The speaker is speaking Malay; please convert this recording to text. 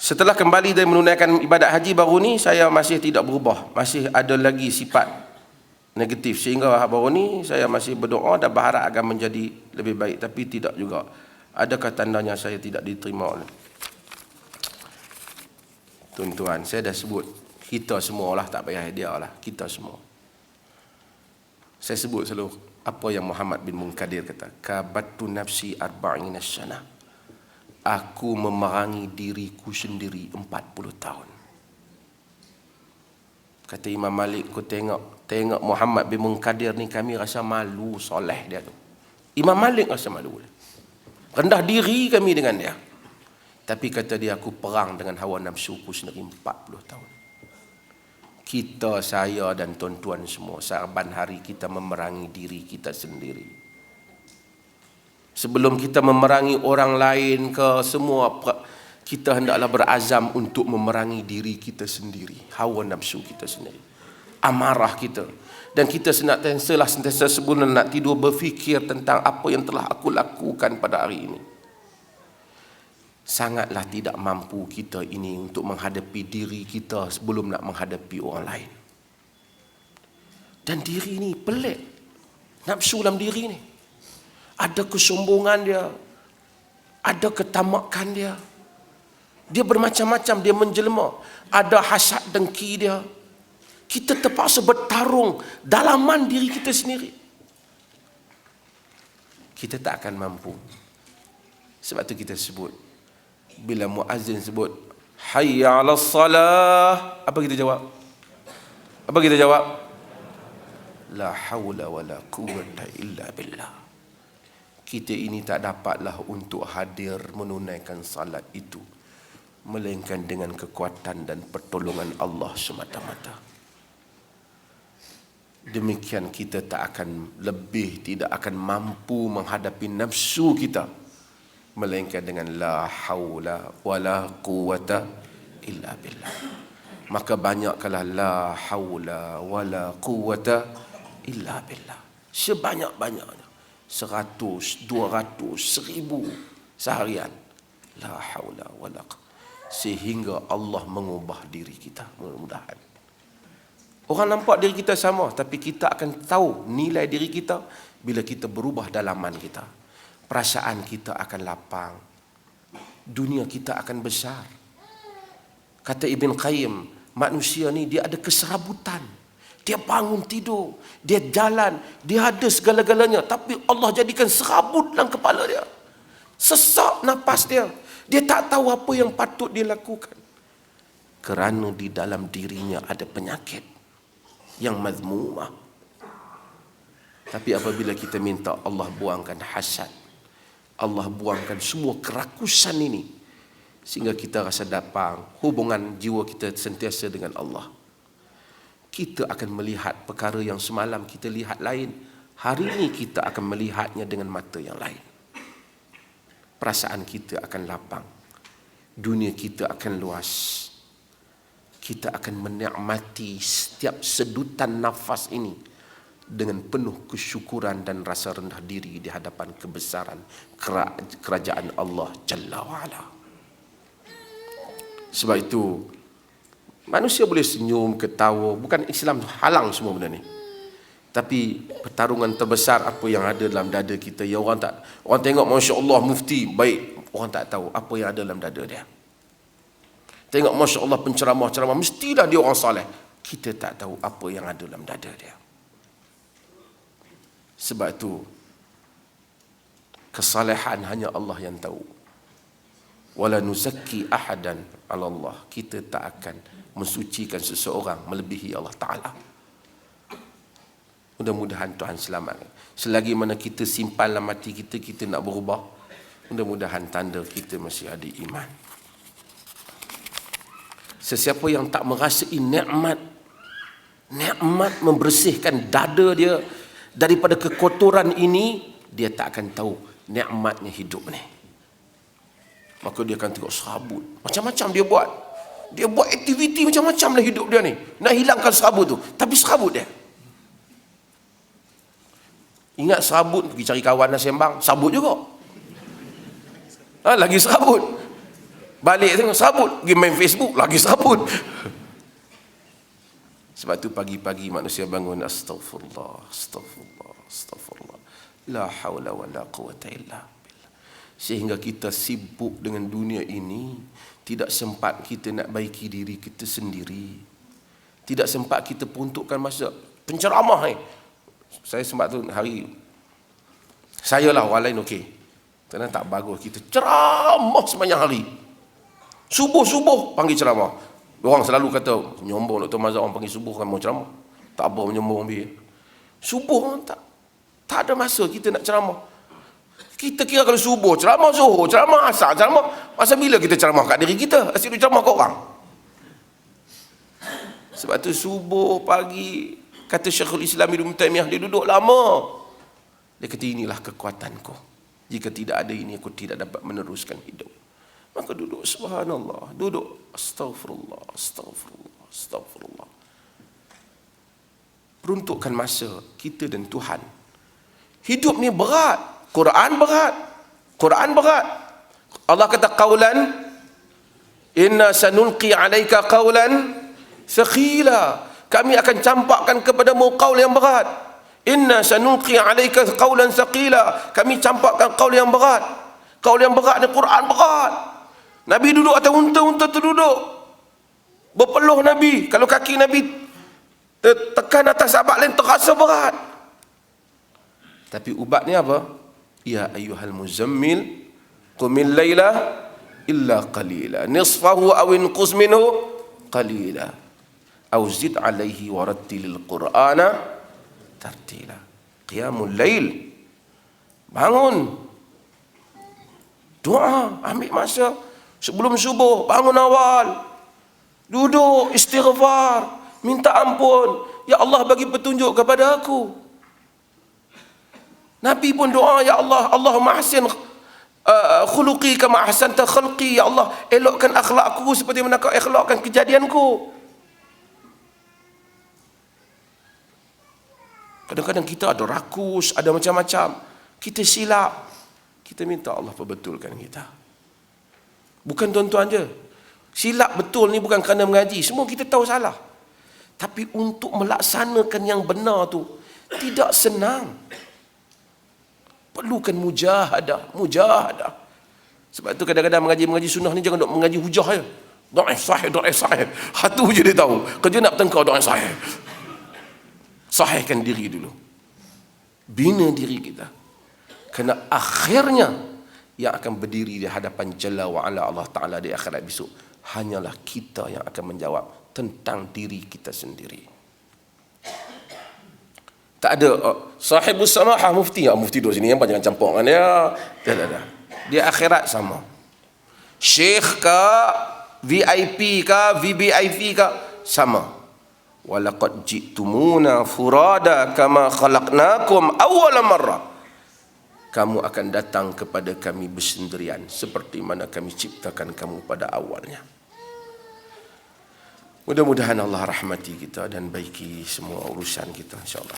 Setelah kembali dari menunaikan ibadat haji baru ni, saya masih tidak berubah. Masih ada lagi sifat negatif. Sehingga baru ni saya masih berdoa dan berharap akan menjadi lebih baik. Tapi tidak juga. Adakah tandanya saya tidak diterima oleh tuan-tuan? Saya dah sebut. Kita semua lah, tak payah dia lah. Kita semua. Saya sebut selalu apa yang Muhammad bin Munkadir kata. Kabattu nafsi arba'ina syana. Aku memerangi diriku sendiri 40 tahun. Kata Imam Malik, kau tengok Muhammad bin Munkadir ni, kami rasa malu soleh dia tu. Imam Malik rasa malu. Rendah diri kami dengan dia. Tapi kata dia, aku perang dengan hawa nafsuku sendiri 40 tahun. Kita, saya dan tuan-tuan semua, saban hari kita memerangi diri kita sendiri. Sebelum kita memerangi orang lain ke semua, kita hendaklah berazam untuk memerangi diri kita sendiri. Hawa nafsu kita sendiri. Amarah kita. Dan kita sentiasa sebelum nak tidur berfikir tentang apa yang telah aku lakukan pada hari ini. Sangatlah tidak mampu kita ini untuk menghadapi diri kita sebelum nak menghadapi orang lain. Dan diri ini pelik. Nafsu dalam diri ni. Ada kesombongan dia. Ada ketamakan dia. Dia bermacam-macam, dia menjelma. Ada hasad dengki dia. Kita terpaksa bertarung dalaman diri kita sendiri. Kita tak akan mampu. Sebab tu kita sebut. Bila muazzin sebut, hayya 'alas salah. Apa kita jawab? Apa kita jawab? La haula wala quwwata illa billah. Kita ini tak dapatlah untuk hadir menunaikan salat itu melainkan dengan kekuatan dan pertolongan Allah semata-mata. Demikian kita tidak akan mampu menghadapi nafsu kita melainkan dengan la haula wala quwwata illa billah. Maka banyakkanlah la haula wala quwwata illa billah. Sebanyak-banyaknya. 100, 200, 1000 seharian. La haula wala quwwata. Sehingga Allah mengubah diri kita. Mudah-mudahan. Orang nampak diri kita sama, tapi kita akan tahu nilai diri kita bila kita berubah dalaman kita. Perasaan kita akan lapang. Dunia kita akan besar. Kata Ibn Qayyim, manusia ni dia ada keserabutan. Dia bangun tidur, dia jalan, dia ada segala-galanya. Tapi Allah jadikan serabut dalam kepala dia. Sesak nafas dia. Dia tak tahu apa yang patut dia lakukan. Kerana di dalam dirinya ada penyakit yang mazmumah. Tapi apabila kita minta Allah buangkan hasad, Allah buangkan semua kerakusan ini, sehingga kita rasa dapang, hubungan jiwa kita sentiasa dengan Allah. Kita akan melihat perkara yang semalam kita lihat lain. Hari ini kita akan melihatnya dengan mata yang lain. Perasaan kita akan lapang. Dunia kita akan luas. Kita akan menikmati setiap sedutan nafas ini dengan penuh kesyukuran dan rasa rendah diri di hadapan kebesaran kerajaan Allah Jalla wa'ala. Sebab itu manusia boleh senyum, ketawa. Bukan Islam halang semua benda ni. Tapi pertarungan terbesar apa yang ada dalam dada kita. Ya, orang tengok Masya Allah mufti baik. Orang tak tahu apa yang ada dalam dada dia. Tengok Masya Allah penceramah-ceramah, mestilah dia orang soleh. Kita tak tahu apa yang ada dalam dada dia. Sebab itu kesalehan hanya Allah yang tahu. Wala nuzakki ahadan 'ala Allah. Kita tak akan mensucikan seseorang melebihi Allah Ta'ala. Mudah-mudahan Tuhan selamat. Selagi mana kita simpan dalam hati kita, kita nak berubah, mudah-mudahan tanda kita masih ada iman. Sesiapa yang tak merasai nikmat membersihkan dada dia daripada kekotoran ini, dia tak akan tahu nikmatnya hidup ni. Maka dia akan tengok serabut. Macam-macam dia buat. Dia buat aktiviti macam-macam dalam hidup dia ni. Nak hilangkan serabut tu. Tapi serabut dia. Ingat serabut, pergi cari kawan nak sembang, serabut juga. Lagi serabut. Balik tengok sabut, pergi main Facebook lagi sabut. Sebab tu pagi-pagi manusia bangun, astaghfirullah, astaghfirullah, astaghfirullah. La haula wala quwata illa billah. Sehingga kita sibuk dengan dunia ini, tidak sempat kita nak baiki diri kita sendiri. Tidak sempat kita peruntukkan masa penceramah. Saya sempat tu hari, saya lah, orang lain okey. Kerana tak bagus kita ceramah sepanjang hari. Subuh-subuh panggil ceramah. Orang selalu kata, menyombong Dr. Mazhar, orang panggil subuh kan mau ceramah. Tak apa menyombong dia. Subuh tak ada masa kita nak ceramah. Kita kira kalau subuh, ceramah zuhur, ceramah asar, ceramah. Masa bila kita ceramah kat diri kita? Asyik ceramah kat orang. Sebab tu subuh, pagi, kata Syekhul Islam Ibn Taymiyah, dia duduk lama. Dia kata, inilah kekuatanku. Jika tidak ada ini, aku tidak dapat meneruskan hidup. Maka duduk, subhanallah, duduk, astaghfirullah, astaghfirullah, astaghfirullah. Peruntukkan masa kita dan Tuhan. Hidup ni berat. Quran berat. Quran berat. Allah kata qaulan, inna sanulqi alaika qaulan thaqila. Kami akan campakkan kepadamu qaul yang berat. Inna sanulqi alaika qaulan thaqila. Kami campakkan qaul yang berat. Qaul yang berat ni Quran berat. Nabi duduk atas unta-unta terduduk. Berpeluh Nabi. Kalau kaki Nabi tekan atas abad lain terasa berat. Tapi ubatnya apa? Ya ayyuhal muzammil qumil laila illa qalila nisfahu aw inqus minhu qalila aw zid alaihi warattilil qur'ana tartila. Qiyamul lail, bangun, doa, ambil masa sebelum subuh, bangun awal, duduk istighfar, minta ampun, ya Allah bagi petunjuk kepada aku. Nabi pun doa, ya Allah, Allahumma ahsin khuluqi kama ahsanta khalqi. Ya Allah, elokkan akhlakku seperti mana kau elokkan kejadianku. Kadang-kadang kita ada rakus, ada macam-macam, kita silap, kita minta Allah perbetulkan kita. Bukan tuan-tuan je, silap betul ni bukan kerana mengaji, semua kita tahu salah. Tapi untuk melaksanakan yang benar tu tidak senang. Perlukan mujahadah. Sebab tu kadang-kadang mengaji sunnah ni jangan duk mengaji hujah je. Dhaif sahih. Hatu je dia tahu. Kerja nak bertengkar dhaif sahih. Sahihkan diri dulu. Bina diri kita. Kerana akhirnya yang akan berdiri di hadapan Jalla wa Ala Allah Ta'ala di akhirat besok hanyalah kita yang akan menjawab tentang diri kita sendiri. Tak ada sahibus samahah mufti. Mufti duduk sini, yang jangan campur dengan dia. Tak. Dia akhirat sama. Syekh ke, VIP ke, VVIP ke, sama. Walaqad ji'tumuna furada kama khalaqnakum awwala marrah. Kamu akan datang kepada kami bersendirian seperti mana kami ciptakan kamu pada awalnya. Mudah-mudahan Allah rahmati kita dan baiki semua urusan kita, insya-Allah.